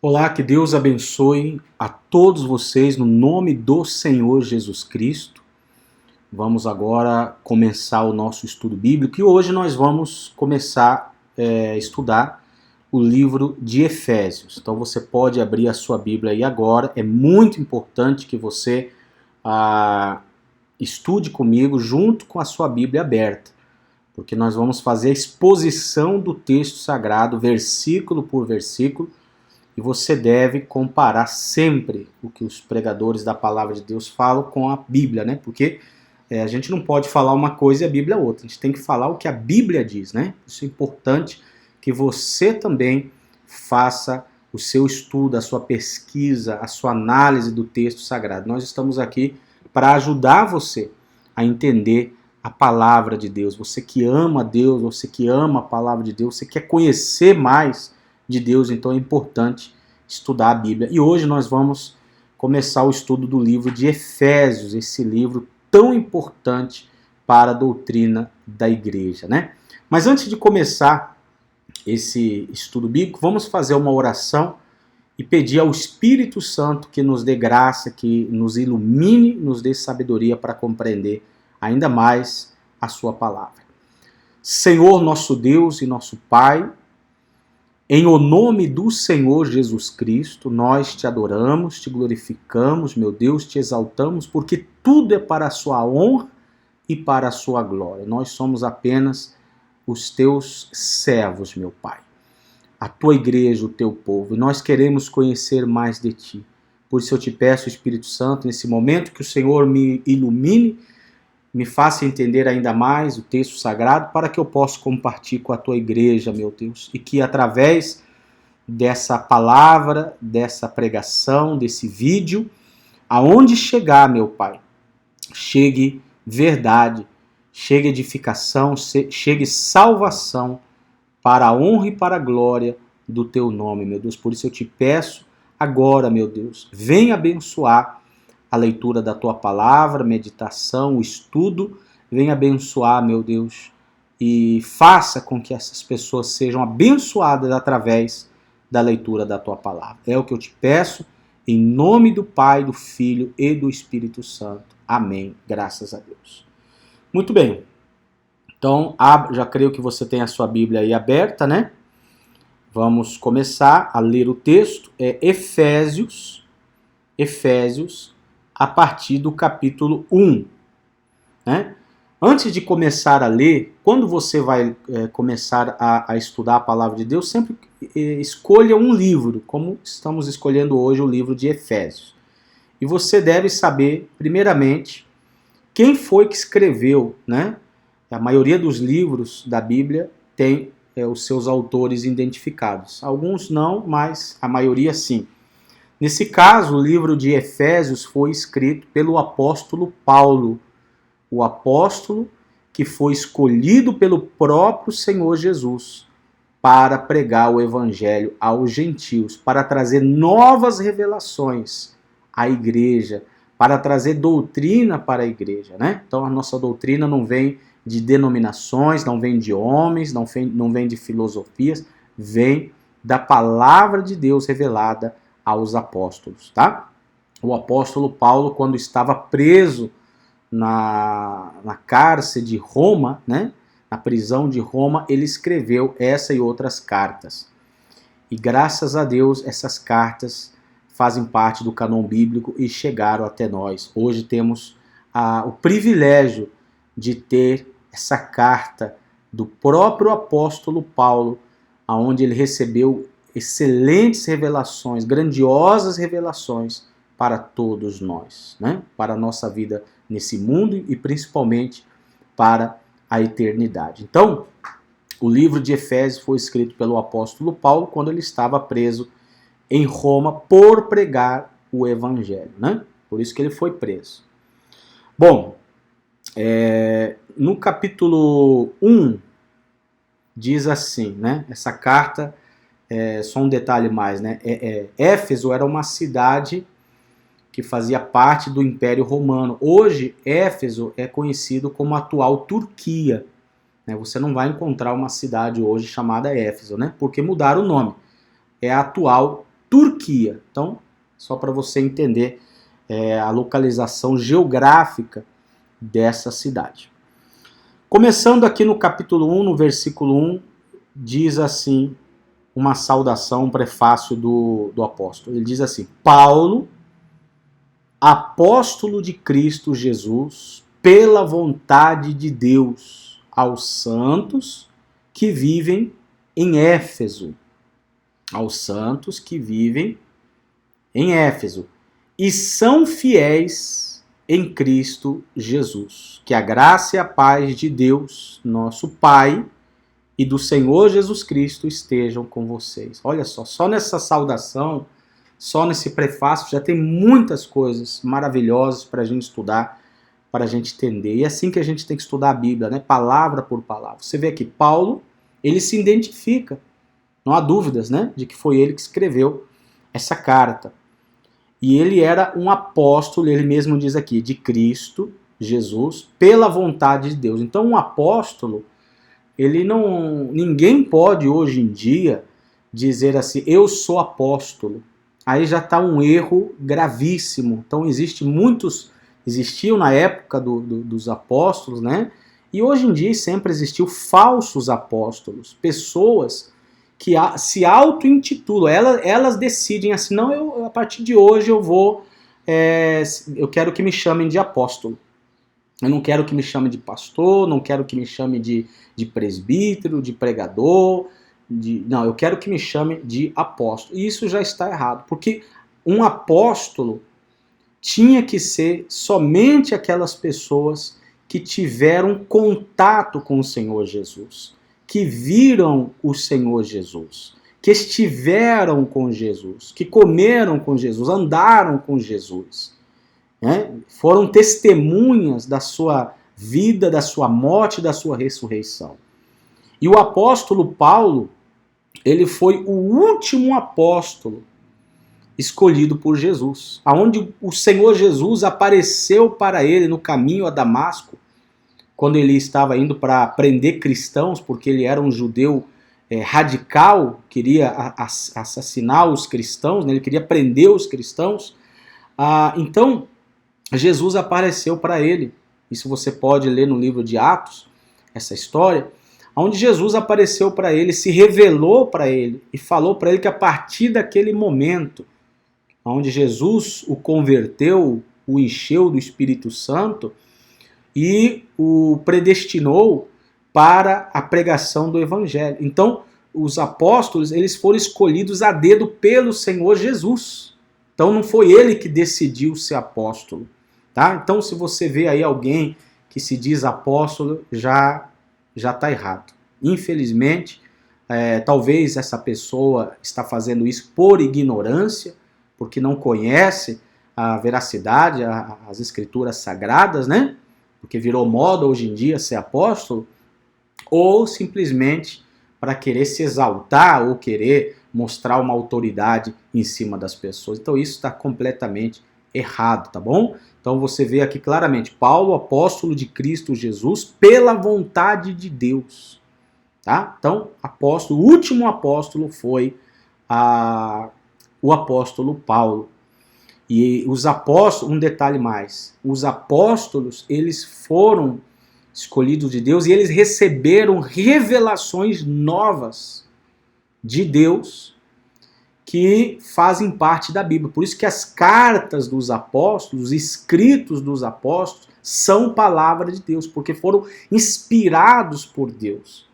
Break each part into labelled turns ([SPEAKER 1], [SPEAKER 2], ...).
[SPEAKER 1] Olá, que Deus abençoe a todos vocês no nome do Senhor Jesus Cristo. Vamos agora começar o nosso estudo bíblico e hoje nós vamos começar a estudar o livro de Efésios. Então você pode abrir a sua Bíblia aí agora. É muito importante que você estude comigo junto com a sua Bíblia aberta, porque nós vamos fazer a exposição do texto sagrado, versículo por versículo. E você deve comparar sempre o que os pregadores da palavra de Deus falam com a Bíblia, né? Porque a gente não pode falar uma coisa e a Bíblia outra. A gente tem que falar o que a Bíblia diz, né? Isso é importante que você também faça o seu estudo, a sua pesquisa, a sua análise do texto sagrado. Nós estamos aqui para ajudar você a entender a palavra de Deus. Você que ama Deus, você que ama a palavra de Deus, você quer conhecer mais de Deus, então é importante estudar a Bíblia. E hoje nós vamos começar o estudo do livro de Efésios, esse livro tão importante para a doutrina da igreja, né? Mas antes de começar esse estudo bíblico, vamos fazer uma oração e pedir ao Espírito Santo que nos dê graça, que nos ilumine, nos dê sabedoria para compreender ainda mais a sua palavra. Senhor, nosso Deus e nosso Pai, em o nome do Senhor Jesus Cristo, nós te adoramos, te glorificamos, meu Deus, te exaltamos, porque tudo é para a sua honra e para a sua glória. Nós somos apenas os teus servos, meu Pai. A tua igreja, o teu povo, e nós queremos conhecer mais de ti. Por isso eu te peço, Espírito Santo, nesse momento que o Senhor me ilumine, me faça entender ainda mais o texto sagrado para que eu possa compartilhar com a tua igreja, meu Deus, e que através dessa palavra, dessa pregação, desse vídeo, aonde chegar, meu Pai, chegue verdade, chegue edificação, chegue salvação para a honra e para a glória do teu nome, meu Deus. Por isso eu te peço agora, meu Deus, venha abençoar a leitura da tua palavra, meditação, o estudo, venha abençoar, meu Deus, e faça com que essas pessoas sejam abençoadas através da leitura da tua palavra. É o que eu te peço, em nome do Pai, do Filho e do Espírito Santo. Amém. Graças a Deus. Muito bem. Então, já creio que você tem a sua Bíblia aí aberta, né? Vamos começar a ler o texto. É Efésios, a partir do capítulo 1. Né? Antes de começar a ler, quando você vai começar a estudar a palavra de Deus, sempre escolha um livro, como estamos escolhendo hoje o livro de Efésios. E você deve saber, primeiramente, quem foi que escreveu, né? A maioria dos livros da Bíblia tem os seus autores identificados. Alguns não, mas a maioria sim. Nesse caso, o livro de Efésios foi escrito pelo apóstolo Paulo, o apóstolo que foi escolhido pelo próprio Senhor Jesus para pregar o evangelho aos gentios, para trazer novas revelações à igreja, para trazer doutrina para a igreja, né? Então a nossa doutrina não vem de denominações, não vem de homens, não vem de filosofias, vem da palavra de Deus revelada aos apóstolos, tá? O apóstolo Paulo, quando estava preso na cárcere de Roma, né? Na prisão de Roma, ele escreveu essa e outras cartas. E graças a Deus, essas cartas fazem parte do cânon bíblico e chegaram até nós. Hoje temos o privilégio de ter essa carta do próprio apóstolo Paulo, onde ele recebeu excelentes revelações, grandiosas revelações para todos nós, né? Para a nossa vida nesse mundo e principalmente para a eternidade. Então, o livro de Efésios foi escrito pelo apóstolo Paulo quando ele estava preso em Roma por pregar o evangelho, né? Por isso que ele foi preso. Bom, no capítulo 1 diz assim, né? Essa carta, só um detalhe mais, né? Éfeso era uma cidade que fazia parte do Império Romano. Hoje, Éfeso é conhecido como a atual Turquia. Né? Você não vai encontrar uma cidade hoje chamada Éfeso, né? Porque mudaram o nome. É a atual Turquia. Então, só para você entender a localização geográfica dessa cidade. Começando aqui no capítulo 1, no versículo 1, diz assim, uma saudação, um prefácio do apóstolo. Ele diz assim: Paulo, apóstolo de Cristo Jesus, pela vontade de Deus, aos santos que vivem em Éfeso. Aos santos que vivem em Éfeso e são fiéis em Cristo Jesus. Que a graça e a paz de Deus, nosso Pai, e do Senhor Jesus Cristo estejam com vocês. Olha só nessa saudação, só nesse prefácio, já tem muitas coisas maravilhosas para a gente estudar, para a gente entender. E é assim que a gente tem que estudar a Bíblia, né? Palavra por palavra. Você vê aqui, Paulo, ele se identifica, não há dúvidas, né, de que foi ele que escreveu essa carta. E ele era um apóstolo, ele mesmo diz aqui, de Cristo Jesus, pela vontade de Deus. Então, um apóstolo, ninguém pode hoje em dia dizer assim, eu sou apóstolo. Aí já está um erro gravíssimo. Então existiam na época dos apóstolos, né? E hoje em dia sempre existiu falsos apóstolos, pessoas que se auto-intitulam, elas decidem assim, não, a partir de hoje eu quero que me chamem de apóstolo. Eu não quero que me chame de pastor, não quero que me chame de presbítero, de pregador, não, eu quero que me chame de apóstolo. E isso já está errado, porque um apóstolo tinha que ser somente aquelas pessoas que tiveram contato com o Senhor Jesus, que viram o Senhor Jesus, que estiveram com Jesus, que comeram com Jesus, andaram com Jesus, né? Foram testemunhas da sua vida, da sua morte, da sua ressurreição. E o apóstolo Paulo, ele foi o último apóstolo escolhido por Jesus, aonde o Senhor Jesus apareceu para ele no caminho a Damasco, quando ele estava indo para prender cristãos, porque ele era um judeu radical, queria assassinar os cristãos, né? Ele queria prender os cristãos. Então, Jesus apareceu para ele. Isso você pode ler no livro de Atos, essa história, onde Jesus apareceu para ele, se revelou para ele e falou para ele que a partir daquele momento, onde Jesus o converteu, o encheu do Espírito Santo, e o predestinou para a pregação do Evangelho. Então, os apóstolos, eles foram escolhidos a dedo pelo Senhor Jesus. Então, não foi ele que decidiu ser apóstolo. Tá? Então, se você vê aí alguém que se diz apóstolo, já está errado. Infelizmente, talvez essa pessoa está fazendo isso por ignorância, porque não conhece a veracidade, as escrituras sagradas, né? Porque virou moda hoje em dia ser apóstolo, ou simplesmente para querer se exaltar ou querer mostrar uma autoridade em cima das pessoas. Então isso está completamente errado, tá bom? Então você vê aqui claramente, Paulo, apóstolo de Cristo Jesus, pela vontade de Deus. Tá? Então, o último apóstolo foi o apóstolo Paulo. E os apóstolos, um detalhe mais, os apóstolos, eles foram escolhidos de Deus e eles receberam revelações novas de Deus que fazem parte da Bíblia. Por isso que as cartas dos apóstolos, os escritos dos apóstolos, são palavra de Deus, porque foram inspirados por Deus.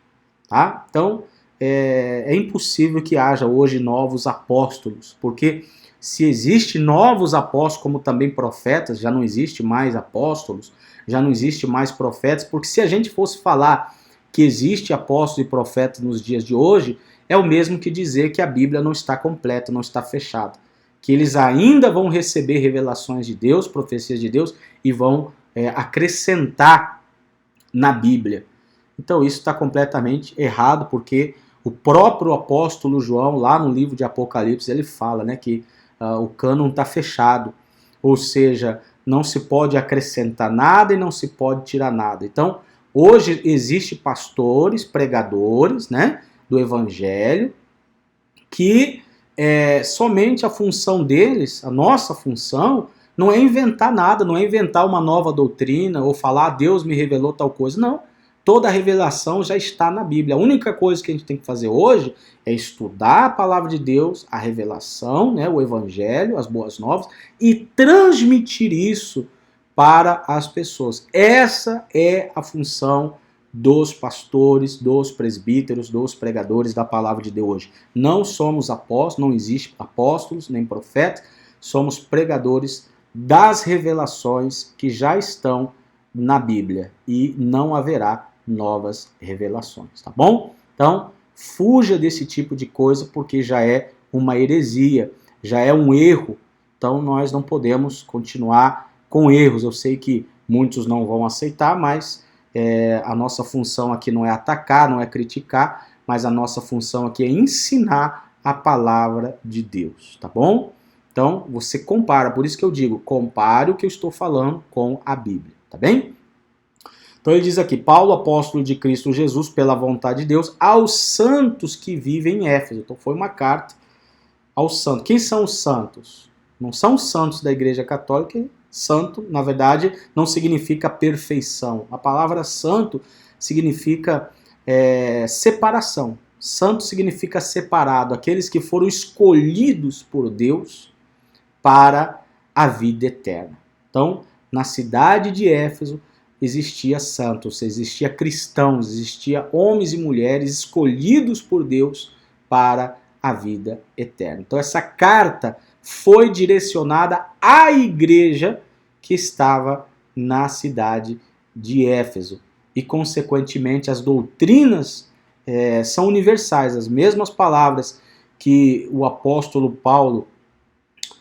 [SPEAKER 1] Tá? Então, é impossível que haja hoje novos apóstolos, porque se existe novos apóstolos, como também profetas, já não existe mais apóstolos, já não existe mais profetas, porque se a gente fosse falar que existe apóstolo e profeta nos dias de hoje, é o mesmo que dizer que a Bíblia não está completa, não está fechada. Que eles ainda vão receber revelações de Deus, profecias de Deus, e vão acrescentar na Bíblia. Então isso está completamente errado, porque o próprio apóstolo João, lá no livro de Apocalipse, ele fala, né, que o cânon está fechado, ou seja, não se pode acrescentar nada e não se pode tirar nada. Então, hoje existe pastores, pregadores, né, do Evangelho, que somente a função deles, a nossa função, não é inventar nada, não é inventar uma nova doutrina ou falar Deus me revelou tal coisa, não. Toda a revelação já está na Bíblia. A única coisa que a gente tem que fazer hoje é estudar a palavra de Deus, a revelação, né, o evangelho, as boas novas, e transmitir isso para as pessoas. Essa é a função dos pastores, dos presbíteros, dos pregadores da palavra de Deus hoje. Não somos apóstolos, não existe apóstolos nem profetas, somos pregadores das revelações que já estão na Bíblia e não haverá novas revelações, tá bom? Então, fuja desse tipo de coisa porque já é uma heresia, já é um erro. Então, nós não podemos continuar com erros. Eu sei que muitos não vão aceitar, mas a nossa função aqui não é atacar, não é criticar, mas a nossa função aqui é ensinar a palavra de Deus, tá bom? Então, você compara, por isso que eu digo, compare o que eu estou falando com a Bíblia, tá bem? Então ele diz aqui, Paulo, apóstolo de Cristo Jesus, pela vontade de Deus, aos santos que vivem em Éfeso. Então foi uma carta aos santos. Quem são os santos? Não são os santos da Igreja Católica. Santo, na verdade, não significa perfeição. A palavra santo significa separação. Santo significa separado, aqueles que foram escolhidos por Deus para a vida eterna. Então, na cidade de Éfeso, existia santos, existia cristãos, existia homens e mulheres escolhidos por Deus para a vida eterna. Então essa carta foi direcionada à igreja que estava na cidade de Éfeso. E consequentemente as doutrinas são universais, as mesmas palavras que o apóstolo Paulo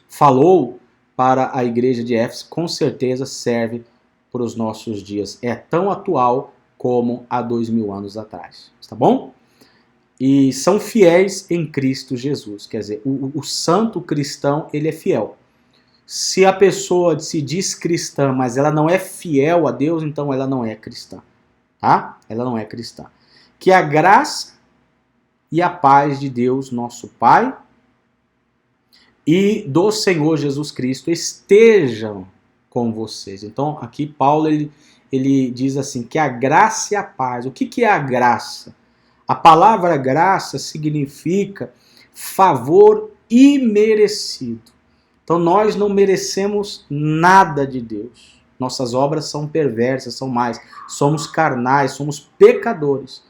[SPEAKER 1] falou para a igreja de Éfeso, com certeza serve para os nossos dias. É tão atual como há 2000 anos atrás. Tá bom? E são fiéis em Cristo Jesus. Quer dizer, o santo cristão, ele é fiel. Se a pessoa se diz cristã, mas ela não é fiel a Deus, então ela não é cristã. Tá? Ela não é cristã. Que a graça e a paz de Deus, nosso Pai, e do Senhor Jesus Cristo estejam com vocês. Então, aqui Paulo ele diz assim, que a graça e a paz. O que é a graça? A palavra graça significa favor imerecido. Então, nós não merecemos nada de Deus. Nossas obras são perversas, são más. Somos carnais, somos pecadores.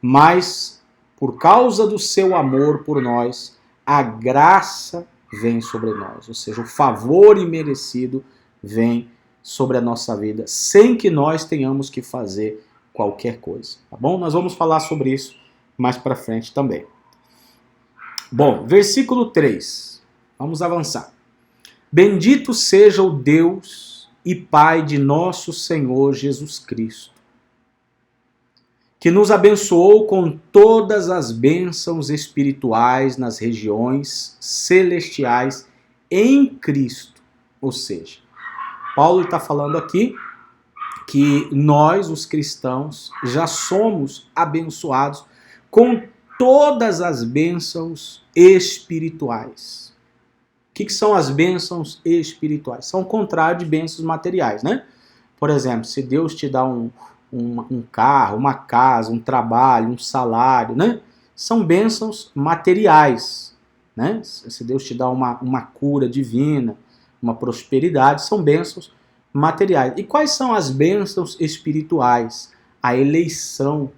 [SPEAKER 1] Mas, por causa do seu amor por nós, a graça vem sobre nós. Ou seja, o favor imerecido vem sobre a nossa vida, sem que nós tenhamos que fazer qualquer coisa, tá bom? Nós vamos falar sobre isso mais para frente também. Bom, versículo 3. Vamos avançar. Bendito seja o Deus e Pai de nosso Senhor Jesus Cristo, que nos abençoou com todas as bênçãos espirituais nas regiões celestiais em Cristo. Ou seja, Paulo está falando aqui que nós, os cristãos, já somos abençoados com todas as bênçãos espirituais. O que são as bênçãos espirituais? São o contrário de bênçãos materiais, né? Por exemplo, se Deus te dá um carro, uma casa, um trabalho, um salário, né? São bênçãos materiais, né? Se Deus te dá uma cura divina, uma prosperidade, são bênçãos materiais. E quais são as bênçãos espirituais? A eleição.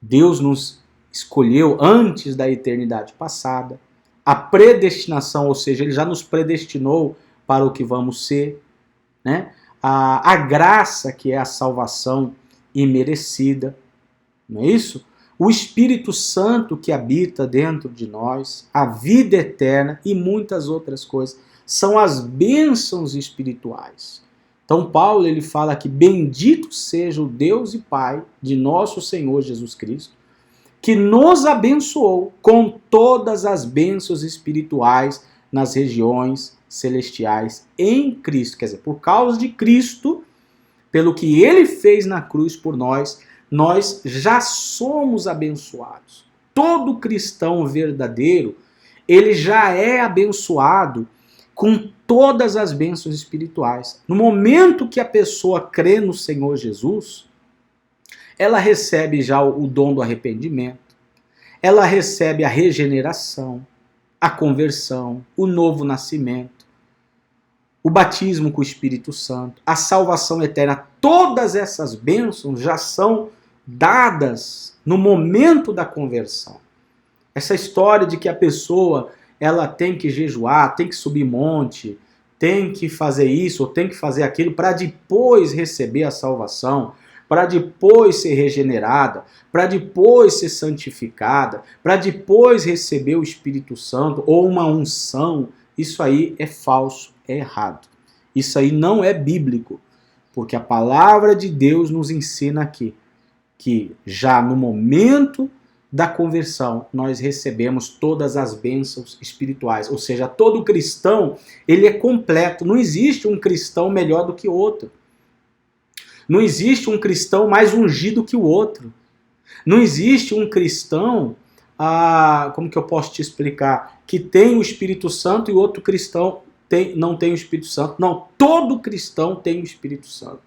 [SPEAKER 1] Deus nos escolheu antes da eternidade passada. A predestinação, ou seja, Ele já nos predestinou para o que vamos ser, né? A graça, que é a salvação imerecida, não é isso? O Espírito Santo que habita dentro de nós, a vida eterna e muitas outras coisas. São as bênçãos espirituais. Então Paulo ele fala que bendito seja o Deus e Pai de nosso Senhor Jesus Cristo, que nos abençoou com todas as bênçãos espirituais nas regiões celestiais em Cristo. Quer dizer, por causa de Cristo, pelo que Ele fez na cruz por nós, nós já somos abençoados. Todo cristão verdadeiro, ele já é abençoado com todas as bênçãos espirituais. No momento que a pessoa crê no Senhor Jesus, ela recebe já o dom do arrependimento, ela recebe a regeneração, a conversão, o novo nascimento, o batismo com o Espírito Santo, a salvação eterna. Todas essas bênçãos já são dadas no momento da conversão. Essa história de que a pessoa ela tem que jejuar, tem que subir monte, tem que fazer isso ou tem que fazer aquilo para depois receber a salvação, para depois ser regenerada, para depois ser santificada, para depois receber o Espírito Santo ou uma unção, isso aí é falso, é errado. Isso aí não é bíblico, porque a palavra de Deus nos ensina aqui que já no momento da conversão nós recebemos todas as bênçãos espirituais, ou seja, todo cristão ele é completo, não existe um cristão melhor do que outro. Não existe um cristão mais ungido que o outro. Não existe um cristão, como que eu posso te explicar, que tem o Espírito Santo e outro cristão não tem o Espírito Santo. Não, todo cristão tem o Espírito Santo.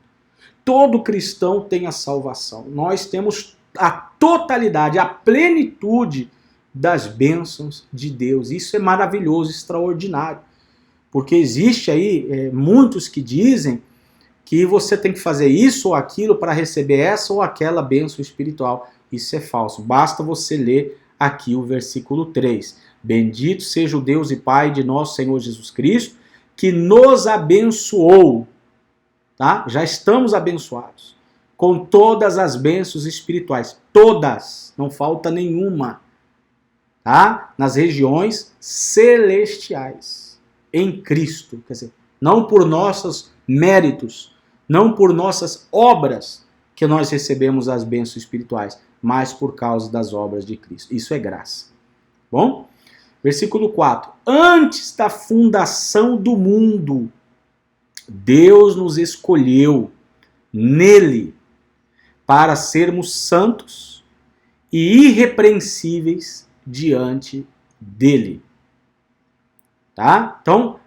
[SPEAKER 1] Todo cristão tem a salvação. Nós temos a totalidade, a plenitude das bênçãos de Deus. Isso é maravilhoso, extraordinário. Porque existe aí muitos que dizem que você tem que fazer isso ou aquilo para receber essa ou aquela bênção espiritual. Isso é falso. Basta você ler aqui o versículo 3. Bendito seja o Deus e Pai de nosso Senhor Jesus Cristo, que nos abençoou. Tá? Já estamos abençoados com todas as bênçãos espirituais. Todas. Não falta nenhuma. Tá? Nas regiões celestiais. Em Cristo. Quer dizer, não por nossos méritos, não por nossas obras que nós recebemos as bênçãos espirituais, mas por causa das obras de Cristo. Isso é graça. Bom? Versículo 4. Antes da fundação do mundo, Deus nos escolheu nele para sermos santos e irrepreensíveis diante dele. Tá? Então,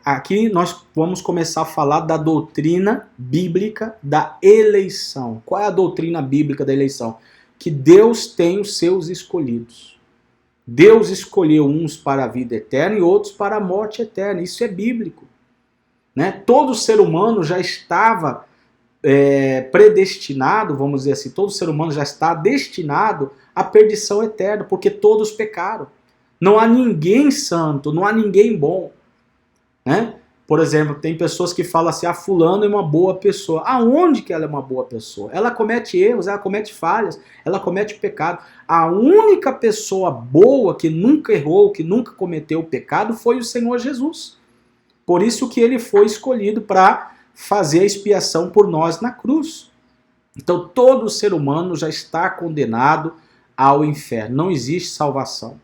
[SPEAKER 1] aqui nós vamos começar a falar da doutrina bíblica da eleição. Qual é a doutrina bíblica da eleição? Que Deus tem os seus escolhidos. Deus escolheu uns para a vida eterna e outros para a morte eterna. Isso é bíblico. Né? Todo ser humano já estava predestinado, vamos dizer assim, todo ser humano já está destinado à perdição eterna, porque todos pecaram. Não há ninguém santo, não há ninguém bom. Né? Por exemplo, tem pessoas que falam assim, fulano é uma boa pessoa. Aonde que ela é uma boa pessoa? Ela comete erros, ela comete falhas, ela comete pecado. A única pessoa boa que nunca errou, que nunca cometeu pecado foi o Senhor Jesus. Por isso que ele foi escolhido para fazer a expiação por nós na cruz. Então todo ser humano já está condenado ao inferno. Não existe salvação.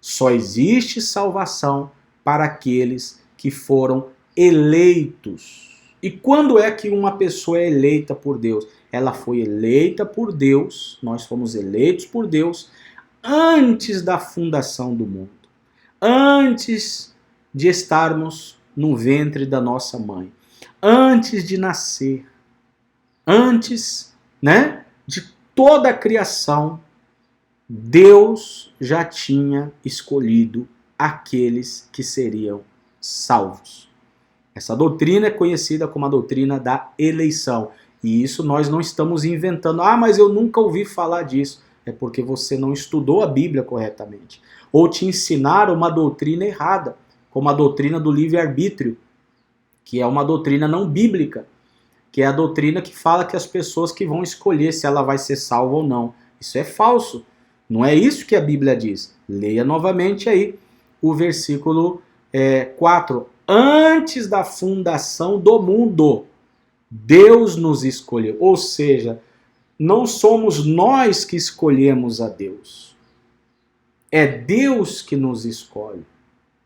[SPEAKER 1] Só existe salvação para aqueles que foram eleitos. E quando é que uma pessoa é eleita por Deus? Ela foi eleita por Deus, nós fomos eleitos por Deus antes da fundação do mundo. Antes de estarmos no ventre da nossa mãe. Antes de nascer. Antes, né, de toda a criação, Deus já tinha escolhido aqueles que seriam salvos. Essa doutrina é conhecida como a doutrina da eleição. E isso nós não estamos inventando. Mas eu nunca ouvi falar disso. É porque você não estudou a Bíblia corretamente. Ou te ensinaram uma doutrina errada, como a doutrina do livre-arbítrio, que é uma doutrina não bíblica, que é a doutrina que fala que as pessoas que vão escolher se ela vai ser salva ou não. Isso é falso. Não é isso que a Bíblia diz. Leia novamente aí o versículo 4. Antes da fundação do mundo, Deus nos escolheu. Ou seja, não somos nós que escolhemos a Deus. É Deus que nos escolhe.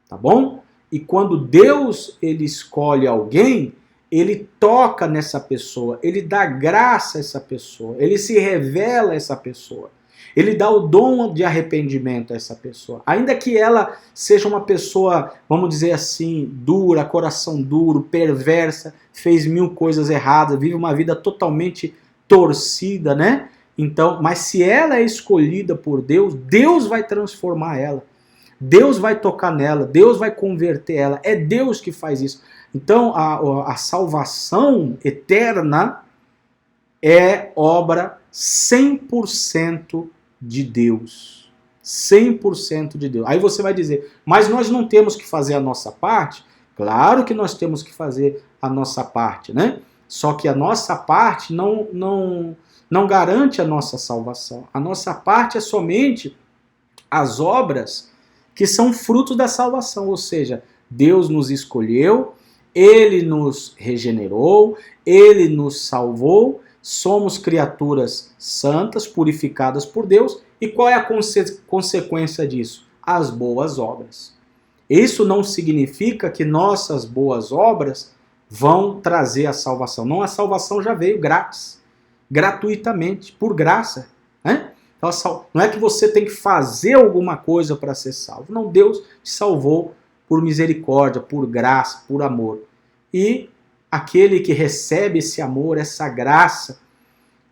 [SPEAKER 1] Tá bom? E quando Deus ele escolhe alguém, ele toca nessa pessoa, ele dá graça a essa pessoa, ele se revela a essa pessoa. Ele dá o dom de arrependimento a essa pessoa. Ainda que ela seja uma pessoa, vamos dizer assim, dura, coração duro, perversa, fez 1000 coisas erradas, vive uma vida totalmente torcida, né? Então, mas se ela é escolhida por Deus, Deus vai transformar ela. Deus vai tocar nela, Deus vai converter ela. É Deus que faz isso. Então, a salvação eterna é obra 100% de Deus. 100% de Deus. Aí você vai dizer, mas nós não temos que fazer a nossa parte? Claro que nós temos que fazer a nossa parte, né? Só que a nossa parte não garante a nossa salvação. A nossa parte é somente as obras que são fruto da salvação, ou seja, Deus nos escolheu, Ele nos regenerou, Ele nos salvou, somos criaturas santas, purificadas por Deus, e qual é a consequência disso? As boas obras. Isso não significa que nossas boas obras vão trazer a salvação. Não, a salvação já veio grátis, gratuitamente, por graça, né? Não é que você tem que fazer alguma coisa para ser salvo. Não, Deus te salvou por misericórdia, por graça, por amor. E aquele que recebe esse amor, essa graça,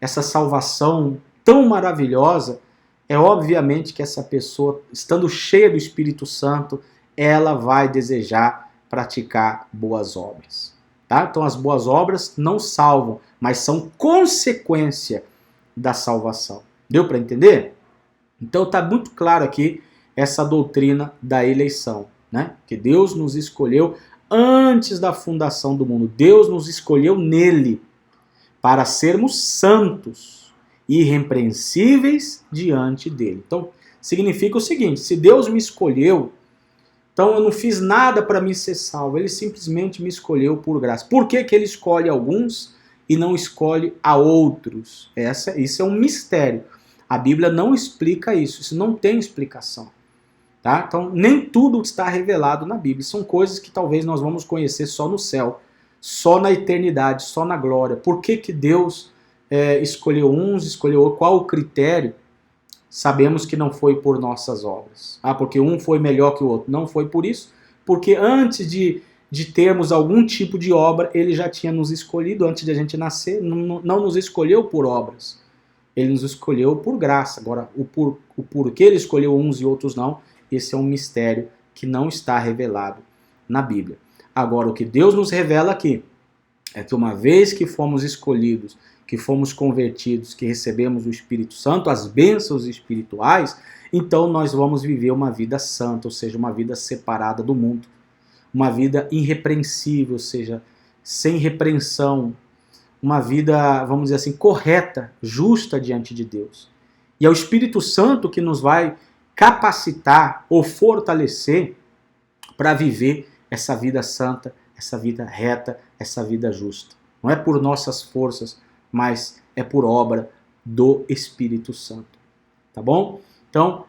[SPEAKER 1] essa salvação tão maravilhosa, é obviamente que essa pessoa, estando cheia do Espírito Santo, ela vai desejar praticar boas obras. Tá? Então as boas obras não salvam, mas são consequência da salvação. Deu para entender? Então está muito claro aqui essa doutrina da eleição, né? Que Deus nos escolheu antes da fundação do mundo. Deus nos escolheu nele para sermos santos, irrepreensíveis diante dele. Então significa o seguinte, se Deus me escolheu, então eu não fiz nada para me ser salvo, ele simplesmente me escolheu por graça. Por que que ele escolhe alguns e não escolhe a outros? Isso é um mistério. A Bíblia não explica isso não tem explicação. Tá? Então, nem tudo está revelado na Bíblia. São coisas que talvez nós vamos conhecer só no céu, só na eternidade, só na glória. Por que que Deus escolheu uns, escolheu outros? Qual o critério? Sabemos que não foi por nossas obras. Porque um foi melhor que o outro. Não foi por isso, porque antes de termos algum tipo de obra, ele já tinha nos escolhido, antes de a gente nascer, não nos escolheu por obras. Ele nos escolheu por graça. Agora, o porquê ele escolheu uns e outros não, esse é um mistério que não está revelado na Bíblia. Agora, o que Deus nos revela aqui é que uma vez que fomos escolhidos, que fomos convertidos, que recebemos o Espírito Santo, as bênçãos espirituais, então nós vamos viver uma vida santa, ou seja, uma vida separada do mundo. Uma vida irrepreensível, ou seja, sem repreensão, uma vida, vamos dizer assim, correta, justa diante de Deus. E é o Espírito Santo que nos vai capacitar ou fortalecer para viver essa vida santa, essa vida reta, essa vida justa. Não é por nossas forças, mas é por obra do Espírito Santo. Tá bom? Então,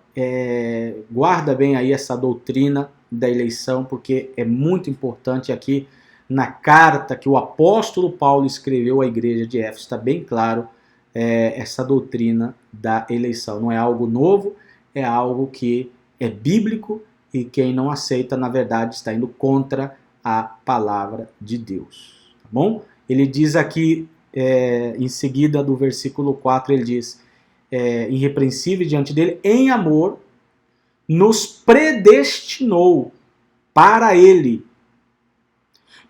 [SPEAKER 1] guarda bem aí essa doutrina da eleição, porque é muito importante aqui. Na carta que o apóstolo Paulo escreveu à igreja de Éfeso, está bem claro essa doutrina da eleição. Não é algo novo, é algo que é bíblico e quem não aceita, na verdade, está indo contra a palavra de Deus. Tá bom? Ele diz aqui, em seguida do versículo 4, ele diz, irrepreensível diante dele, em amor, nos predestinou para ele,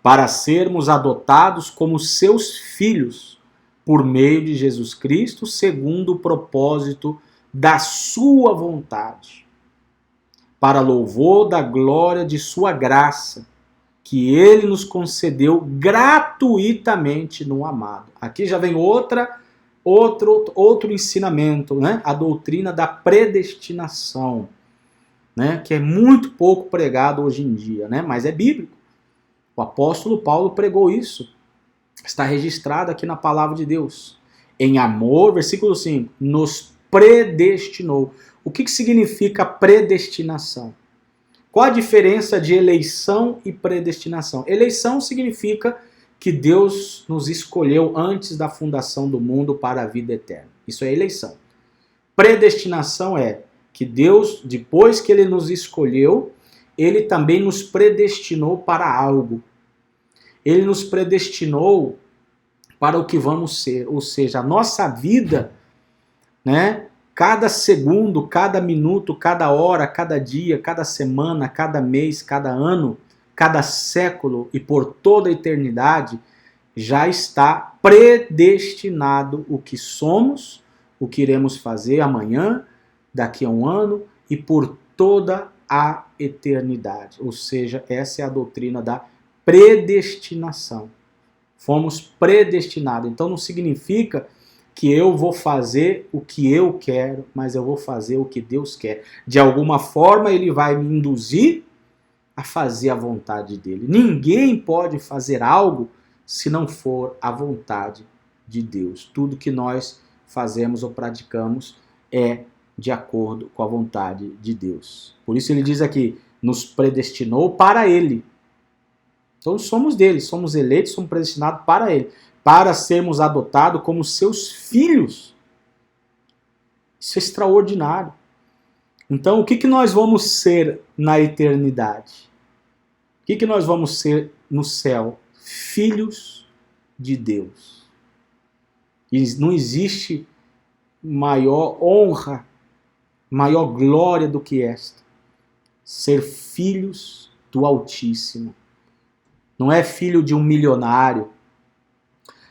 [SPEAKER 1] para sermos adotados como seus filhos, por meio de Jesus Cristo, segundo o propósito da sua vontade, para louvor da glória de sua graça, que ele nos concedeu gratuitamente no amado. Aqui já vem outro ensinamento, né? A doutrina da predestinação, né? Que é muito pouco pregado hoje em dia, né? Mas é bíblico. O apóstolo Paulo pregou isso. Está registrado aqui na palavra de Deus. Em amor, versículo 5, nos predestinou. O que significa predestinação? Qual a diferença de eleição e predestinação? Eleição significa que Deus nos escolheu antes da fundação do mundo para a vida eterna. Isso é eleição. Predestinação é que Deus, depois que Ele nos escolheu, Ele também nos predestinou para algo. Ele nos predestinou para o que vamos ser. Ou seja, a nossa vida, né? Cada segundo, cada minuto, cada hora, cada dia, cada semana, cada mês, cada ano, cada século e por toda a eternidade, já está predestinado o que somos, o que iremos fazer amanhã, daqui a um ano e por toda a eternidade. Ou seja, essa é a doutrina da predestinação. Fomos predestinados. Então não significa que eu vou fazer o que eu quero, mas eu vou fazer o que Deus quer. De alguma forma Ele vai me induzir a fazer a vontade dEle. Ninguém pode fazer algo se não for a vontade de Deus. Tudo que nós fazemos ou praticamos é de acordo com a vontade de Deus. Por isso ele diz aqui, nos predestinou para Ele. Então somos dele, somos eleitos, somos predestinados para Ele, para sermos adotados como seus filhos. Isso é extraordinário. Então o que nós vamos ser na eternidade? O que nós vamos ser no céu? Filhos de Deus. E não existe maior honra, maior glória do que esta. Ser filhos do Altíssimo. Não é filho de um milionário.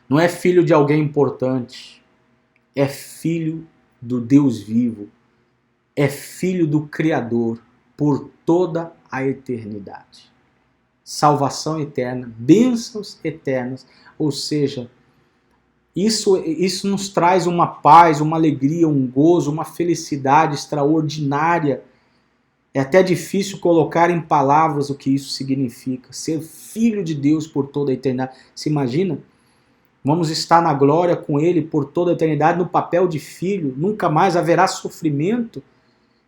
[SPEAKER 1] Não é filho de alguém importante. É filho do Deus vivo. É filho do Criador por toda a eternidade. Salvação eterna, bênçãos eternas, ou seja, isso nos traz uma paz, uma alegria, um gozo, uma felicidade extraordinária. É até difícil colocar em palavras o que isso significa. Ser filho de Deus por toda a eternidade. Se imagina? Vamos estar na glória com Ele por toda a eternidade no papel de filho. Nunca mais haverá sofrimento.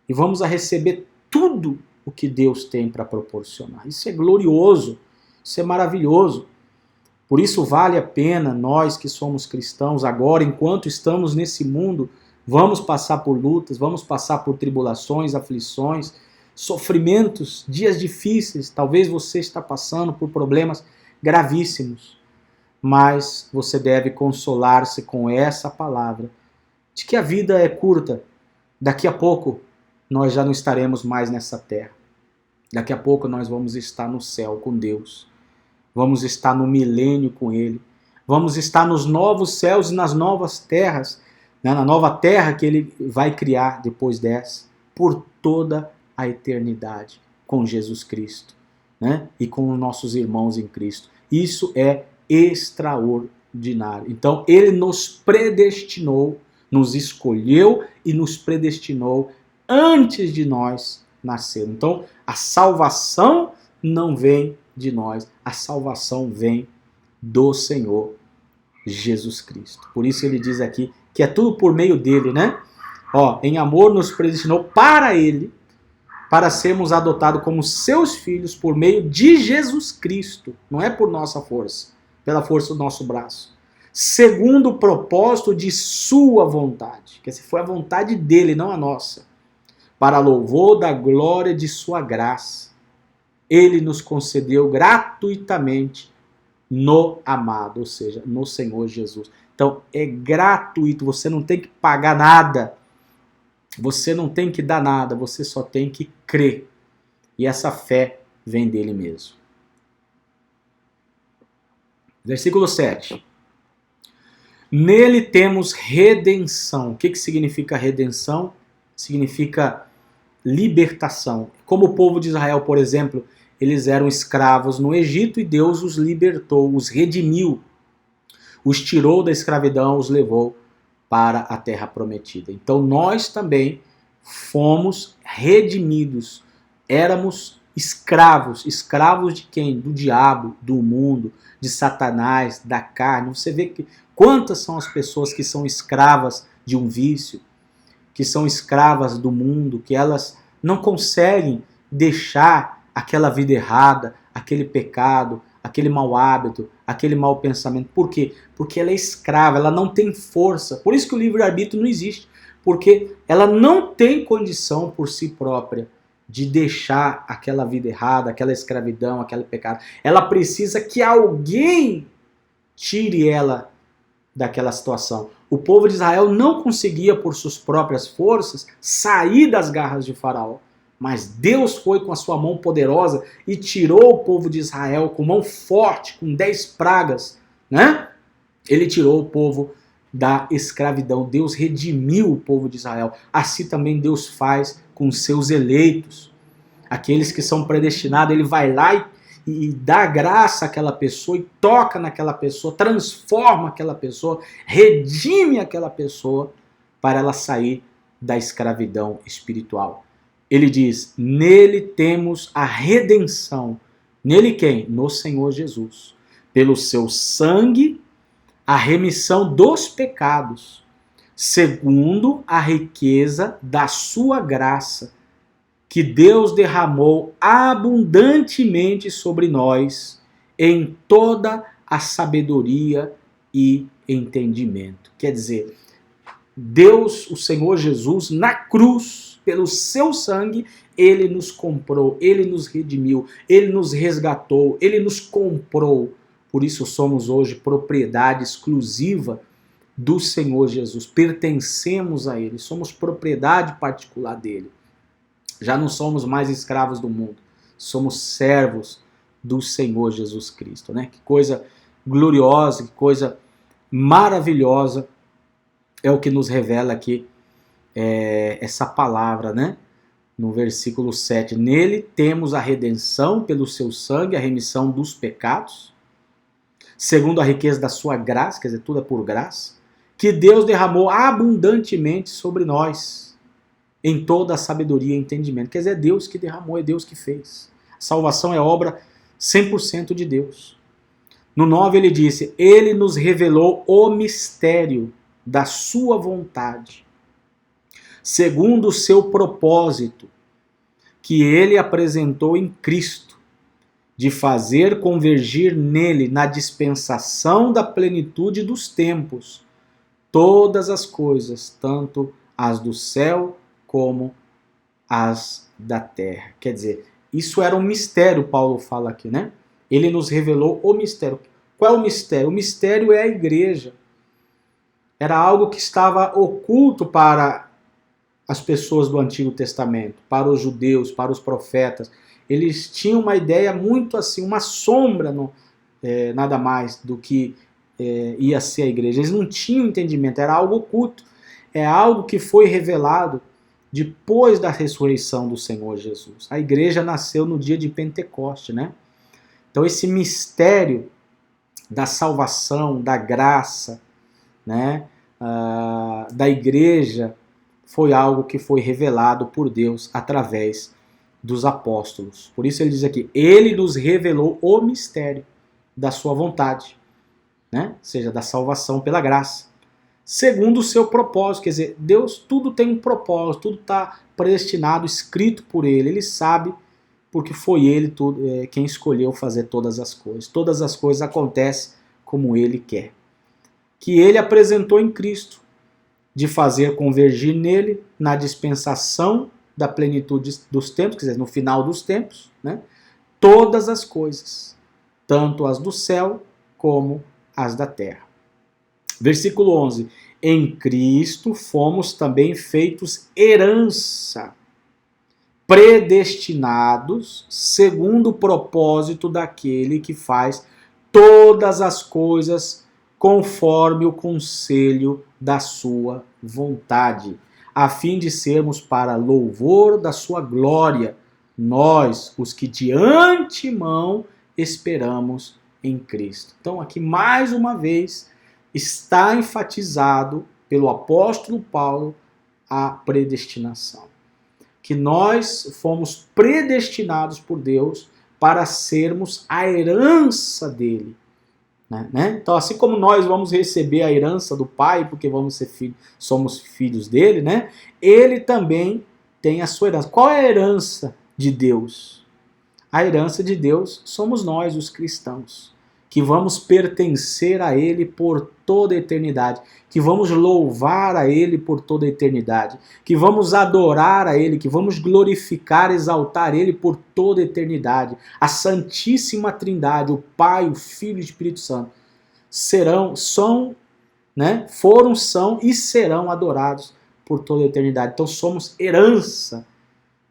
[SPEAKER 1] E vamos a receber tudo o que Deus tem para proporcionar. Isso é glorioso. Isso é maravilhoso. Por isso vale a pena nós que somos cristãos agora, enquanto estamos nesse mundo, vamos passar por lutas, vamos passar por tribulações, aflições, sofrimentos, dias difíceis. Talvez você está passando por problemas gravíssimos, mas você deve consolar-se com essa palavra de que a vida é curta. Daqui a pouco nós já não estaremos mais nessa terra. Daqui a pouco nós vamos estar no céu com Deus. Vamos estar no milênio com Ele. Vamos estar nos novos céus e nas novas terras, né? Na nova terra que Ele vai criar depois dessa, por toda a eternidade, com Jesus Cristo, né? E com os nossos irmãos em Cristo. Isso é extraordinário. Então, Ele nos predestinou, nos escolheu e nos predestinou antes de nós nascermos. Então, a salvação não vem de nós, a salvação vem do Senhor Jesus Cristo. Por isso ele diz aqui que é tudo por meio dele, né? Em amor nos predestinou para Ele, para sermos adotados como seus filhos por meio de Jesus Cristo. Não é por nossa força, pela força do nosso braço. Segundo o propósito de sua vontade. Que essa foi a vontade dele, não a nossa. Para louvor da glória de sua graça. Ele nos concedeu gratuitamente no amado, ou seja, no Senhor Jesus. Então é gratuito, você não tem que pagar nada. Você não tem que dar nada, você só tem que crer. E essa fé vem dele mesmo. Versículo 7. Nele temos redenção. O que significa redenção? Significa libertação. Como o povo de Israel, por exemplo, eles eram escravos no Egito e Deus os libertou, os redimiu, os tirou da escravidão, os levou para a terra prometida. Então nós também fomos redimidos. Éramos escravos. Escravos de quem? Do diabo, do mundo, de Satanás, da carne. Você vê que quantas são as pessoas que são escravas de um vício, que são escravas do mundo, que elas não conseguem deixar aquela vida errada, aquele pecado, aquele mau hábito, aquele mau pensamento. Por quê? Porque ela é escrava, ela não tem força. Por isso que o livre-arbítrio não existe. porque ela não tem condição por si própria de deixar aquela vida errada, aquela escravidão, aquele pecado. Ela precisa que alguém tire ela daquela situação. O povo de Israel não conseguia, por suas próprias forças, sair das garras de Faraó. Mas Deus foi com a sua mão poderosa e tirou o povo de Israel com mão forte, com 10 pragas, né? Ele tirou o povo da escravidão. Deus redimiu o povo de Israel. Assim também Deus faz com os seus eleitos. Aqueles que são predestinados, ele vai lá e dá graça àquela pessoa e toca naquela pessoa, transforma aquela pessoa, redime aquela pessoa para ela sair da escravidão espiritual. Ele diz, nele temos a redenção. Nele quem? No Senhor Jesus. Pelo seu sangue, a remissão dos pecados, segundo a riqueza da sua graça, que Deus derramou abundantemente sobre nós, em toda a sabedoria e entendimento. Quer dizer, Deus, o Senhor Jesus, na cruz, pelo seu sangue, ele nos comprou, ele nos redimiu, ele nos resgatou, ele nos comprou. Por isso somos hoje propriedade exclusiva do Senhor Jesus. Pertencemos a ele, somos propriedade particular dele. Já não somos mais escravos do mundo, somos servos do Senhor Jesus Cristo, né? Que coisa gloriosa, que coisa maravilhosa é o que nos revela aqui essa palavra, né? No versículo 7, nele temos a redenção pelo seu sangue, a remissão dos pecados, segundo a riqueza da sua graça, quer dizer, tudo é por graça, que Deus derramou abundantemente sobre nós, em toda a sabedoria e entendimento. Quer dizer, é Deus que derramou, é Deus que fez. A salvação é obra 100% de Deus. No 9 ele disse, ele nos revelou o mistério da sua vontade, segundo o seu propósito, que ele apresentou em Cristo, de fazer convergir nele, na dispensação da plenitude dos tempos, todas as coisas, tanto as do céu como as da terra. Quer dizer, isso era um mistério, Paulo fala aqui, né? Ele nos revelou o mistério. Qual é o mistério? O mistério é a igreja. Era algo que estava oculto para as pessoas do Antigo Testamento, para os judeus, para os profetas. Eles tinham uma ideia muito assim, uma sombra, nada mais do que ia ser a igreja. Eles não tinham entendimento, era algo oculto. É algo que foi revelado depois da ressurreição do Senhor Jesus. A igreja nasceu no dia de Pentecoste, né? Então esse mistério da salvação, da graça, né, da igreja, foi algo que foi revelado por Deus através dos apóstolos. Por isso ele diz aqui, ele nos revelou o mistério da sua vontade, né? Ou seja, da salvação pela graça, segundo o seu propósito. Quer dizer, Deus, tudo tem um propósito, tudo está predestinado, escrito por ele. Ele sabe, porque foi ele quem escolheu fazer todas as coisas. Todas as coisas acontecem como ele quer. Que ele apresentou em Cristo, de fazer convergir nele, na dispensação da plenitude dos tempos, quer dizer, no final dos tempos, né? Todas as coisas, tanto as do céu como as da terra. Versículo 11. Em Cristo fomos também feitos herança, predestinados segundo o propósito daquele que faz todas as coisas conforme o conselho da sua vontade, a fim de sermos para louvor da sua glória, nós, os que de antemão esperamos em Cristo. Então aqui mais uma vez está enfatizado pelo apóstolo Paulo a predestinação. Que nós fomos predestinados por Deus para sermos a herança dele. Né? Então, assim como nós vamos receber a herança do Pai, porque somos filhos dele, né? Ele também tem a sua herança. Qual é a herança de Deus? A herança de Deus somos nós, os cristãos, que vamos pertencer a Ele por toda a eternidade, que vamos louvar a Ele por toda a eternidade, que vamos adorar a Ele, que vamos glorificar, exaltar Ele por toda a eternidade. A Santíssima Trindade, o Pai, o Filho e o Espírito Santo, foram, são e serão adorados por toda a eternidade. Então somos herança,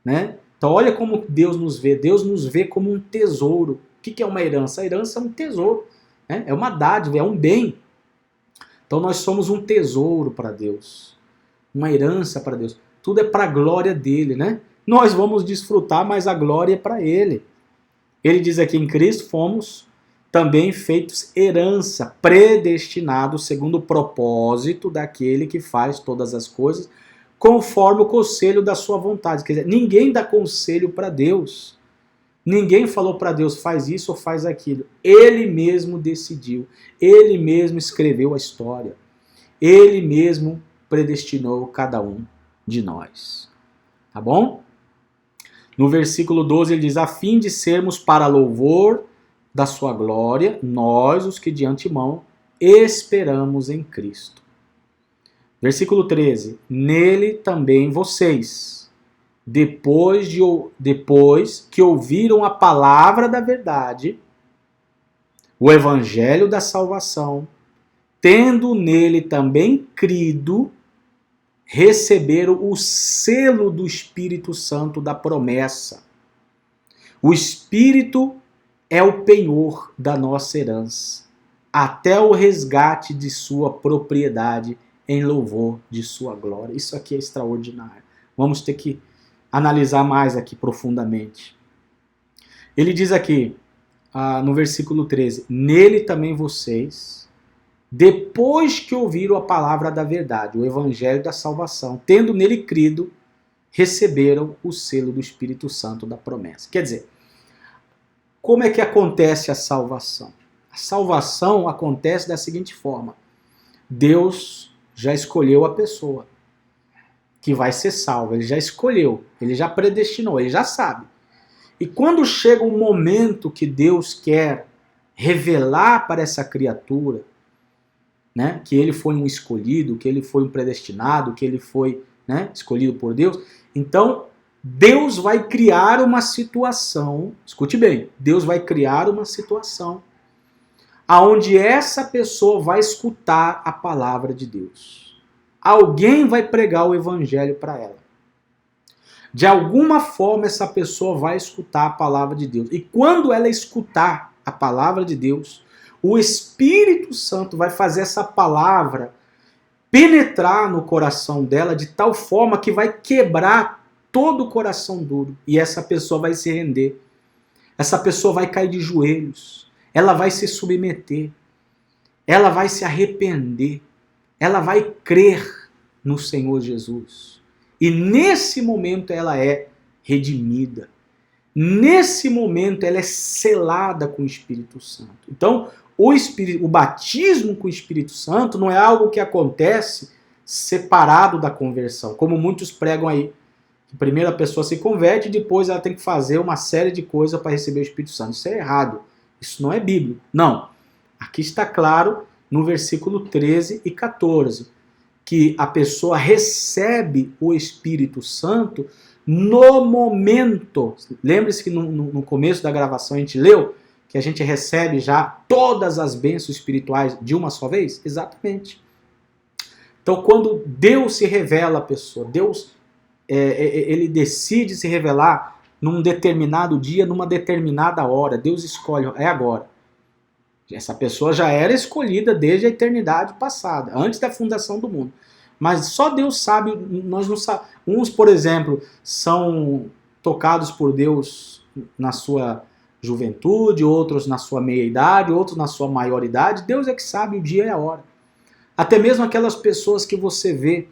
[SPEAKER 1] né? Então olha como Deus nos vê. Deus nos vê como um tesouro. O que é uma herança? A herança é um tesouro, né? É uma dádiva, é um bem. Então nós somos um tesouro para Deus, uma herança para Deus. Tudo é para a glória dele, né? Nós vamos desfrutar, mas a glória é para ele. Ele diz aqui, em Cristo fomos também feitos herança, predestinados segundo o propósito daquele que faz todas as coisas, conforme o conselho da sua vontade. Quer dizer, ninguém dá conselho para Deus. Ninguém falou para Deus, faz isso ou faz aquilo. Ele mesmo decidiu. Ele mesmo escreveu a história. Ele mesmo predestinou cada um de nós. Tá bom? No versículo 12 ele diz, a fim de sermos para louvor da sua glória, nós, os que de antemão esperamos em Cristo. Versículo 13, nele também vocês, depois que ouviram a palavra da verdade, o evangelho da salvação, tendo nele também crido, receberam o selo do Espírito Santo da promessa. O Espírito é o penhor da nossa herança, até o resgate de sua propriedade em louvor de sua glória. Isso aqui é extraordinário. Vamos ter que analisar mais aqui profundamente. Ele diz aqui, no versículo 13, nele também vocês, depois que ouviram a palavra da verdade, o evangelho da salvação, tendo nele crido, receberam o selo do Espírito Santo da promessa. Quer dizer, como é que acontece a salvação? A salvação acontece da seguinte forma. Deus já escolheu a pessoa que vai ser salva. Ele já escolheu, ele já predestinou, ele já sabe. E quando chega um momento que Deus quer revelar para essa criatura, né, que ele foi um escolhido, que ele foi um predestinado, que ele foi, né, escolhido por Deus, então Deus vai criar uma situação, escute bem, Deus vai criar uma situação aonde essa pessoa vai escutar a palavra de Deus. Alguém vai pregar o evangelho para ela. De alguma forma essa pessoa vai escutar a palavra de Deus. E quando ela escutar a palavra de Deus, o Espírito Santo vai fazer essa palavra penetrar no coração dela de tal forma que vai quebrar todo o coração duro. E essa pessoa vai se render. Essa pessoa vai cair de joelhos. Ela vai se submeter. Ela vai se arrepender. Ela vai crer no Senhor Jesus. E nesse momento ela é redimida. Nesse momento ela é selada com o Espírito Santo. Então, o batismo com o Espírito Santo não é algo que acontece separado da conversão, como muitos pregam aí. Primeiro a pessoa se converte e depois ela tem que fazer uma série de coisas para receber o Espírito Santo. Isso é errado. Isso não é bíblico. Não. Aqui está claro no versículo 13 e 14 que a pessoa recebe o Espírito Santo no momento. Lembre-se que no começo da gravação a gente leu que a gente recebe já todas as bênçãos espirituais de uma só vez? Exatamente. Então quando Deus se revela à pessoa, Deus ele decide se revelar num determinado dia, numa determinada hora. Deus escolhe, é agora. Essa pessoa já era escolhida desde a eternidade passada, antes da fundação do mundo. Mas só Deus sabe, nós não sabemos. Uns, por exemplo, são tocados por Deus na sua juventude, outros na sua meia-idade, outros na sua maioridade. Deus é que sabe o dia e a hora. Até mesmo aquelas pessoas que você vê,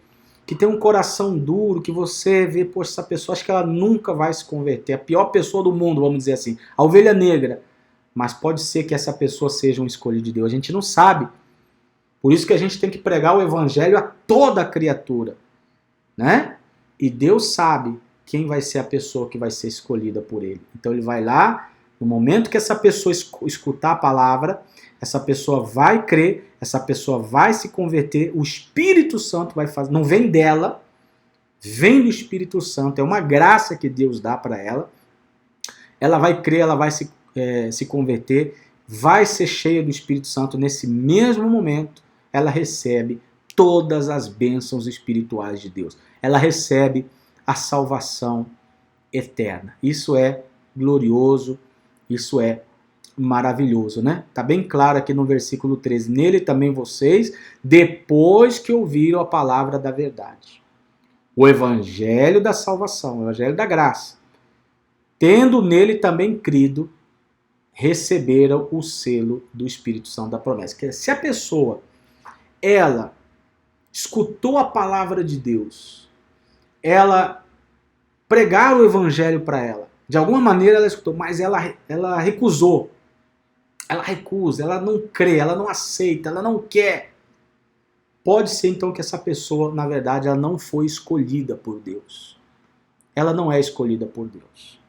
[SPEAKER 1] que tem um coração duro, que você vê, poxa, essa pessoa acho que ela nunca vai se converter. A pior pessoa do mundo, vamos dizer assim, a ovelha negra. Mas pode ser que essa pessoa seja um escolhido de Deus. A gente não sabe. Por isso que a gente tem que pregar o evangelho a toda criatura, né? E Deus sabe quem vai ser a pessoa que vai ser escolhida por ele. Então ele vai lá No momento que essa pessoa escutar a palavra, essa pessoa vai crer, essa pessoa vai se converter, o Espírito Santo vai fazer, não vem dela, vem do Espírito Santo, é uma graça que Deus dá para ela. Ela vai crer, ela vai se converter, vai ser cheia do Espírito Santo. Nesse mesmo momento, ela recebe todas as bênçãos espirituais de Deus. Ela recebe a salvação eterna. Isso é glorioso, isso é maravilhoso, né? Tá bem claro aqui no versículo 13. Nele também vocês, depois que ouviram a palavra da verdade, o evangelho da salvação, o evangelho da graça, tendo nele também crido, receberam o selo do Espírito Santo da promessa. Quer dizer, se a pessoa, ela escutou a palavra de Deus, ela pregaram o evangelho para ela, de alguma maneira ela escutou, mas ela recusou, ela recusa, ela não crê, ela não aceita, ela não quer. Pode ser então que essa pessoa, na verdade, ela não foi escolhida por Deus. Ela não é escolhida por Deus.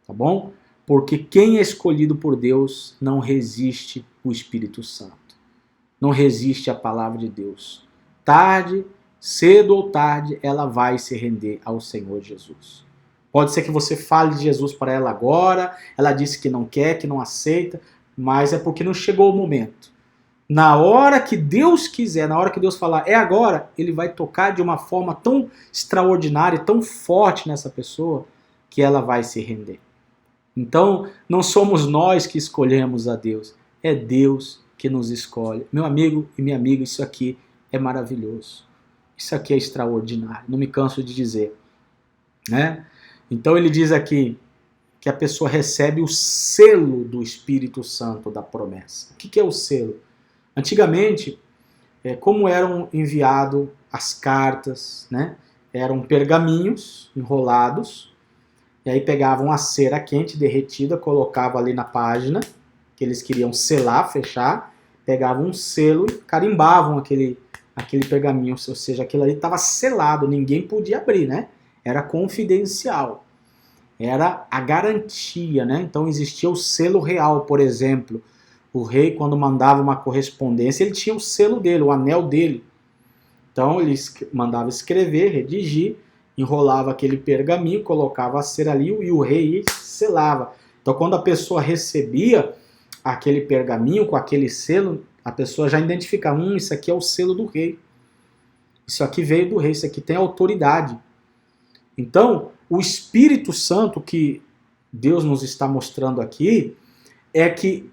[SPEAKER 1] Tá bom? Porque quem é escolhido por Deus não resiste o Espírito Santo. Não resiste a palavra de Deus. Cedo ou tarde, ela vai se render ao Senhor Jesus. Pode ser que você fale de Jesus para ela agora, ela disse que não quer, que não aceita, mas é porque não chegou o momento. Na hora que Deus quiser, na hora que Deus falar, é agora, ele vai tocar de uma forma tão extraordinária, tão forte nessa pessoa, que ela vai se render. Então, não somos nós que escolhemos a Deus, é Deus que nos escolhe. Meu amigo e minha amiga, isso aqui é maravilhoso. Isso aqui é extraordinário, não me canso de dizer, né? Então ele diz aqui que a pessoa recebe o selo do Espírito Santo da promessa. O que é o selo? Antigamente, como eram enviadas as cartas, né? Eram pergaminhos enrolados, e aí pegavam a cera quente, derretida, colocavam ali na página, que eles queriam selar, fechar, pegavam um selo e carimbavam aquele pergaminho, ou seja, aquilo ali estava selado, ninguém podia abrir, né? Era confidencial, era a garantia, né? Então existia o selo real, por exemplo. O rei, quando mandava uma correspondência, ele tinha o selo dele, o anel dele. Então ele mandava escrever, redigir, enrolava aquele pergaminho, colocava a cera ali e o rei selava. Então quando a pessoa recebia aquele pergaminho com aquele selo, a pessoa já identificava, isso aqui é o selo do rei. Isso aqui veio do rei, isso aqui tem autoridade. Então, o Espírito Santo que Deus nos está mostrando aqui é que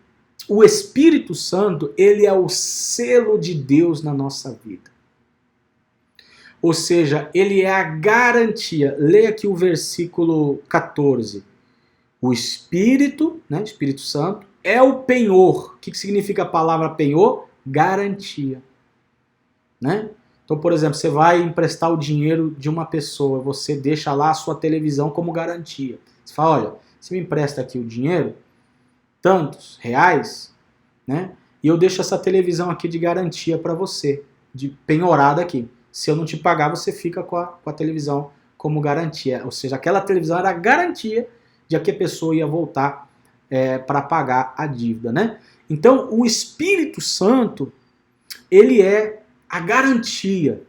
[SPEAKER 1] o Espírito Santo, ele é o selo de Deus na nossa vida. Ou seja, ele é a garantia. Leia aqui o versículo 14. O Espírito, né, Espírito Santo, é o penhor. O que significa a palavra penhor? Garantia. Né? Então, por exemplo, você vai emprestar o dinheiro de uma pessoa, você deixa lá a sua televisão como garantia. Você fala, olha, você me empresta aqui o dinheiro, tantos reais, né? E eu deixo essa televisão aqui de garantia para você, de penhorada aqui. Se eu não te pagar, você fica com a televisão como garantia. Ou seja, aquela televisão era a garantia de que a pessoa ia voltar para pagar a dívida, né? Então, o Espírito Santo, ele é a garantia.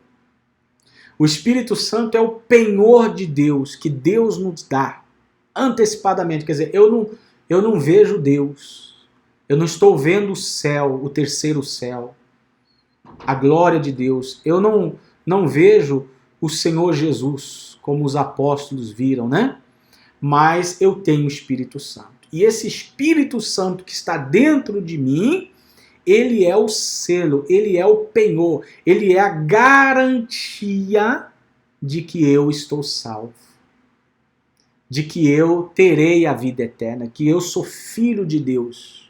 [SPEAKER 1] O Espírito Santo é o penhor de Deus, que Deus nos dá antecipadamente. Quer dizer, eu não vejo Deus. Eu não estou vendo o céu, o terceiro céu, a glória de Deus. Eu não vejo o Senhor Jesus, como os apóstolos viram, né? Mas eu tenho o Espírito Santo. E esse Espírito Santo que está dentro de mim, ele é o selo, ele é o penhor, ele é a garantia de que eu estou salvo, de que eu terei a vida eterna, que eu sou filho de Deus,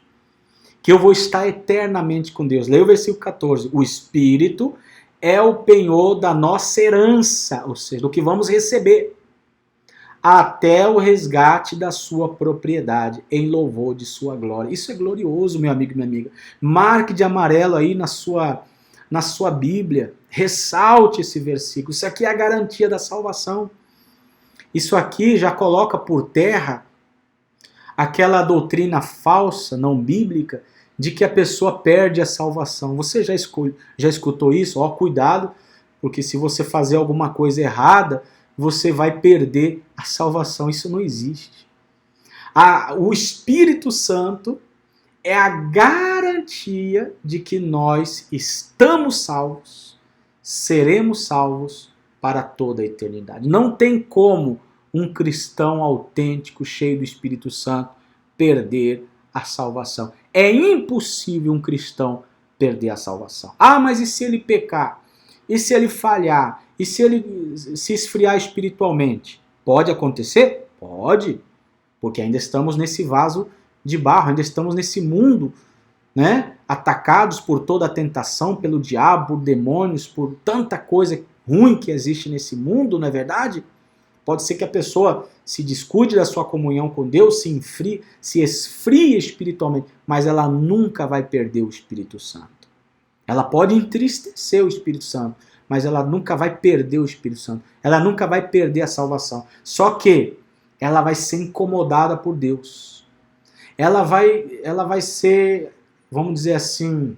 [SPEAKER 1] que eu vou estar eternamente com Deus. Leia o versículo 14. O Espírito é o penhor da nossa herança, ou seja, do que vamos receber, até o resgate da sua propriedade, em louvor de sua glória. Isso é glorioso, meu amigo e minha amiga. Marque de amarelo aí na sua Bíblia. Ressalte esse versículo. Isso aqui é a garantia da salvação. Isso aqui já coloca por terra aquela doutrina falsa, não bíblica, de que a pessoa perde a salvação. Você já escutou isso? Ó, cuidado, porque se você fazer alguma coisa errada, você vai perder a salvação. Isso não existe. O Espírito Santo é a garantia de que nós estamos salvos, seremos salvos para toda a eternidade. Não tem como um cristão autêntico, cheio do Espírito Santo, perder a salvação. É impossível um cristão perder a salvação. Ah, mas e se ele pecar? E se ele falhar? E se ele se esfriar espiritualmente? Pode acontecer? Pode. Porque ainda estamos nesse vaso de barro, ainda estamos nesse mundo, né? Atacados por toda a tentação, pelo diabo, por demônios, por tanta coisa ruim que existe nesse mundo, não é verdade? Pode ser que a pessoa se descuide da sua comunhão com Deus, se esfrie espiritualmente, mas ela nunca vai perder o Espírito Santo. Ela pode entristecer o Espírito Santo, mas ela nunca vai perder o Espírito Santo. Ela nunca vai perder a salvação. Só que ela vai ser incomodada por Deus. Ela vai ser, vamos dizer assim,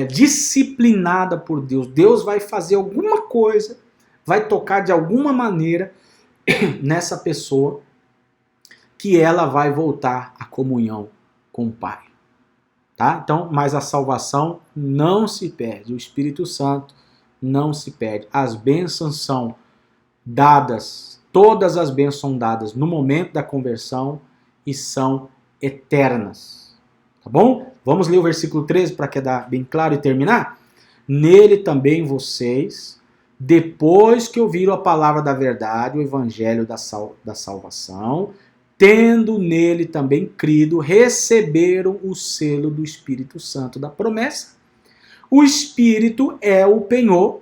[SPEAKER 1] disciplinada por Deus. Deus vai fazer alguma coisa, vai tocar de alguma maneira nessa pessoa que ela vai voltar à comunhão com o Pai. Tá? Então, mas a salvação não se perde. O Espírito Santo não se perde. As bênçãos são dadas, todas as bênçãos são dadas no momento da conversão e são eternas. Tá bom? Vamos ler o versículo 13 para quedar bem claro e terminar? Nele também vocês, depois que ouviram a palavra da verdade, o evangelho da salvação, tendo nele também crido, receberam o selo do Espírito Santo da promessa. O Espírito é o penhor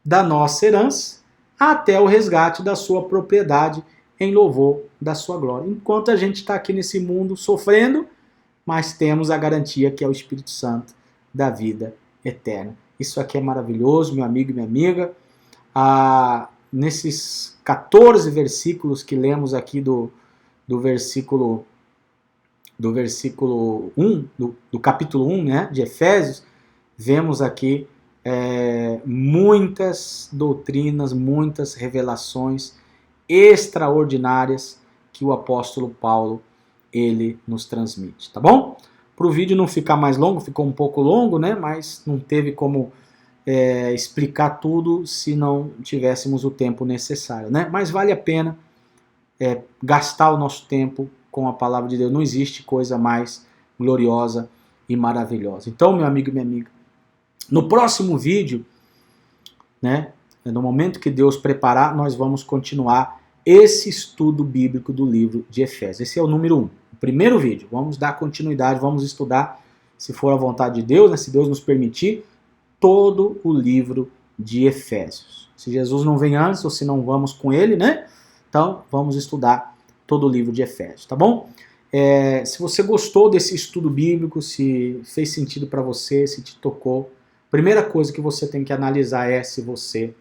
[SPEAKER 1] da nossa herança, até o resgate da sua propriedade em louvor da sua glória. Enquanto a gente está aqui nesse mundo sofrendo, mas temos a garantia que é o Espírito Santo da vida eterna. Isso aqui é maravilhoso, meu amigo e minha amiga. Nesses 14 versículos que lemos aqui do versículo 1, do capítulo 1, né, de Efésios, vemos aqui muitas doutrinas, muitas revelações extraordinárias que o apóstolo Paulo ele nos transmite, tá bom? Para o vídeo não ficar mais longo, ficou um pouco longo, né, mas não teve como explicar tudo se não tivéssemos o tempo necessário, né? Mas vale a pena gastar o nosso tempo com a palavra de Deus. Não existe coisa mais gloriosa e maravilhosa. Então, meu amigo e minha amiga, no próximo vídeo, né, no momento que Deus preparar, nós vamos continuar esse estudo bíblico do livro de Efésios. Esse é o número 1, o primeiro vídeo. Vamos dar continuidade, vamos estudar, se for a vontade de Deus, né, se Deus nos permitir, todo o livro de Efésios. Se Jesus não vem antes, ou se não vamos com ele, né? Então, vamos estudar todo o livro de Efésios, tá bom? Se você gostou desse estudo bíblico, se fez sentido para você, se te tocou, a primeira coisa que você tem que analisar é se você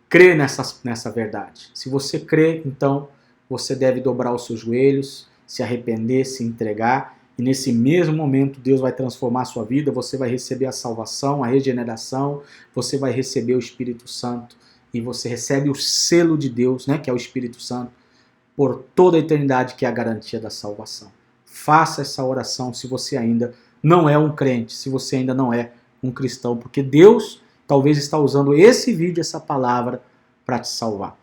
[SPEAKER 1] crê nessa verdade. Se você crê, então você deve dobrar os seus joelhos, se arrepender, se entregar, e nesse mesmo momento Deus vai transformar a sua vida, você vai receber a salvação, a regeneração, você vai receber o Espírito Santo, e você recebe o selo de Deus, né, que é o Espírito Santo, por toda a eternidade, que é a garantia da salvação. Faça essa oração se você ainda não é um crente, se você ainda não é um cristão, porque Deus talvez está usando esse vídeo, essa palavra, para te salvar.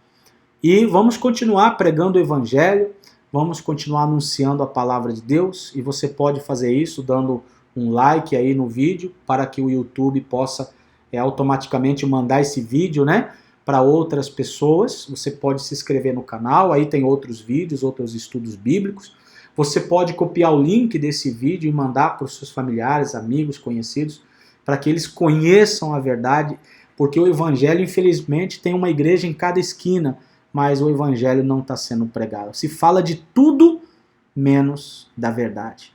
[SPEAKER 1] E vamos continuar pregando o Evangelho, vamos continuar anunciando a palavra de Deus, e você pode fazer isso dando um like aí no vídeo, para que o YouTube possa automaticamente mandar esse vídeo, né, para outras pessoas. Você pode se inscrever no canal, aí tem outros vídeos, outros estudos bíblicos. Você pode copiar o link desse vídeo e mandar para os seus familiares, amigos, conhecidos, para que eles conheçam a verdade, porque o Evangelho, infelizmente, tem uma igreja em cada esquina, mas o Evangelho não está sendo pregado. Se fala de tudo menos da verdade.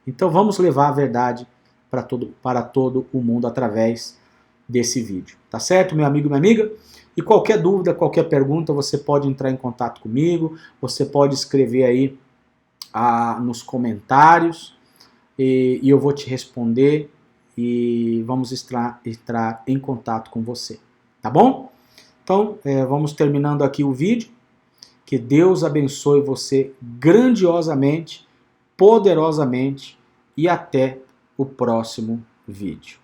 [SPEAKER 1] Então vamos levar a verdade para todo o mundo através desse vídeo. Tá certo, meu amigo e minha amiga? E qualquer dúvida, qualquer pergunta, você pode entrar em contato comigo, você pode escrever aí nos comentários e eu vou te responder e vamos entrar em contato com você, tá bom? Então, vamos terminando aqui o vídeo. Que Deus abençoe você grandiosamente, poderosamente e até o próximo vídeo.